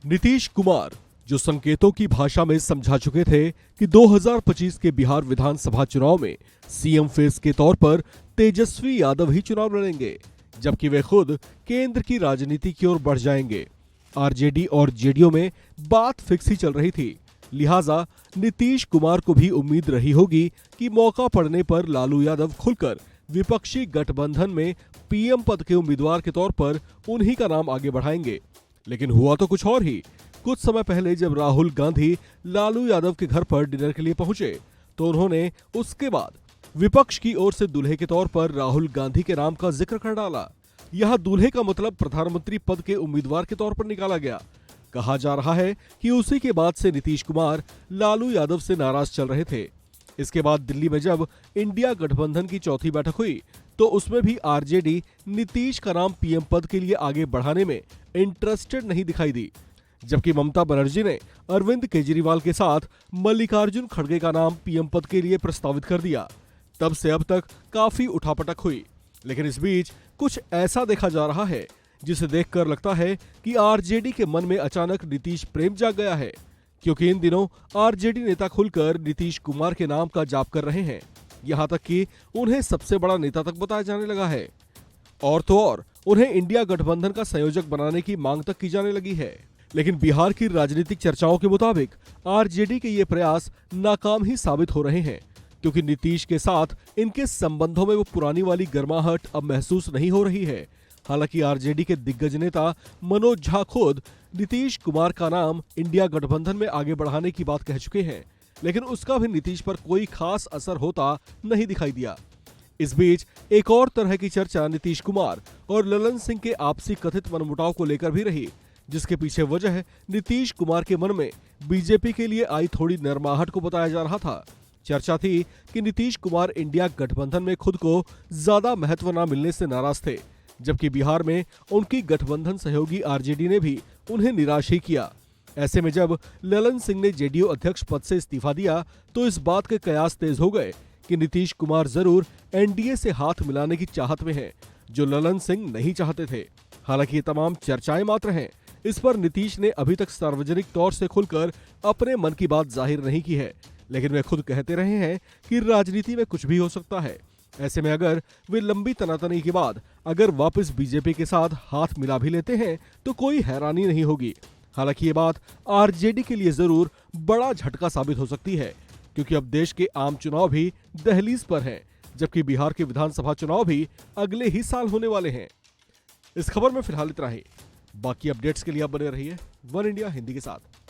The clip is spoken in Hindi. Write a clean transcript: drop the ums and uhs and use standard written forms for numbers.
नीतीश कुमार जो संकेतों की भाषा में समझा चुके थे कि 2025 के बिहार विधानसभा चुनाव में सीएम फेस के तौर पर तेजस्वी यादव ही चुनाव लड़ेंगे, जबकि वे खुद केंद्र की राजनीति की ओर बढ़ जाएंगे। आरजेडी और जेडीयू में बात फिक्स ही चल रही थी, लिहाजा नीतीश कुमार को भी उम्मीद रही होगी कि मौका पड़ने पर लालू यादव खुलकर विपक्षी गठबंधन में पीएम पद के उम्मीदवार के तौर पर उन्हीं का नाम आगे बढ़ाएंगे। लेकिन हुआ तो कुछ और ही। कुछ समय पहले जब राहुल गांधी लालू यादव के घर पर डिनर के लिए पहुंचे तो उन्होंने उसके बाद विपक्ष की ओर से दूल्हे के तौर पर राहुल गांधी के नाम का जिक्र कर डाला। यह दूल्हे का मतलब प्रधानमंत्री पद के उम्मीदवार के तौर पर निकाला गया। कहा जा रहा है कि उसी के बाद से नीतीश कुमार लालू यादव से नाराज चल रहे थे। इसके बाद दिल्ली में जब इंडिया गठबंधन की चौथी बैठक हुई तो उसमें भी आरजेडी नीतीश का नाम पीएम पद के लिए आगे बढ़ाने में इंटरेस्टेड नहीं दिखाई दी, जबकि ममता बनर्जी ने अरविंद केजरीवाल के साथ मल्लिकार्जुन खड़गे का नाम पीएम पद के लिए प्रस्तावित कर दिया। तब से अब तक काफी उठापटक हुई, लेकिन इस बीच कुछ ऐसा देखा जा रहा है जिसे देखकर लगता है कि आरजेडी के मन में अचानक नीतीश प्रेम जाग गया है, क्योंकि इन दिनों आरजेडी नेता खुलकर नीतीश कुमार के नाम का जाप कर रहे हैं। यहां तक कि उन्हें सबसे बड़ा नेता तक बताया जाने लगा है, और तो और उन्हें इंडिया गठबंधन का संयोजक बनाने की मांग तक की जाने लगी है। लेकिन बिहार की राजनीतिक चर्चाओं के मुताबिक आरजेडी के ये प्रयास नाकाम ही साबित हो रहे हैं, क्योंकि नीतीश के साथ इनके संबंधों में वो पुरानी वाली गर्माहट अब महसूस नहीं हो रही है। हालांकि आरजेडी के दिग्गज नेता मनोज झा खुद नीतीश कुमार का नाम इंडिया गठबंधन में आगे बढ़ाने की बात कह चुके हैं, लेकिन उसका भी नीतीश पर कोई खास असर होता नहीं दिखाई दिया। इस बीच एक और तरह की चर्चा नीतीश कुमार और ललन सिंह के आपसी कथित मनमुटाव को लेकर भी रही, जिसके पीछे वजह नीतीश कुमार के मन में बीजेपी के लिए आई थोड़ी नरमाहट को बताया जा रहा था। चर्चा थी कि नीतीश कुमार इंडिया गठबंधन में खुद को ज्यादा महत्व न मिलने से नाराज थे, जबकि बिहार में उनकी गठबंधन सहयोगी आरजेडी ने भी उन्हें निराश ही किया। ऐसे में जब ललन सिंह ने जेडीयू अध्यक्ष पद से इस्तीफा दिया तो इस बात के कयास तेज हो गए कि नीतीश कुमार जरूर एनडीए से हाथ मिलाने की चाहत में हैं, जो ललन सिंह नहीं चाहते थे। हालांकि ये तमाम चर्चाएं मात्र हैं। इस पर नीतीश ने अभी तक सार्वजनिक तौर से खुलकर अपने मन की बात जाहिर नहीं की है, लेकिन वे खुद कहते रहे हैं कि राजनीति में कुछ भी हो सकता है। ऐसे में अगर वे लंबी तनातनी के बाद अगर वापस बीजेपी के साथ हाथ मिला भी लेते हैं तो कोई हैरानी नहीं होगी। हालांकि ये बात आरजेडी के लिए जरूर बड़ा झटका साबित हो सकती है, क्योंकि अब देश के आम चुनाव भी दहलीज पर हैं, जबकि बिहार के विधानसभा चुनाव भी अगले ही साल होने वाले हैं। इस खबर में फिलहाल इतना ही। बाकी अपडेट्स के लिए आप बने रहिए वन इंडिया हिंदी के साथ।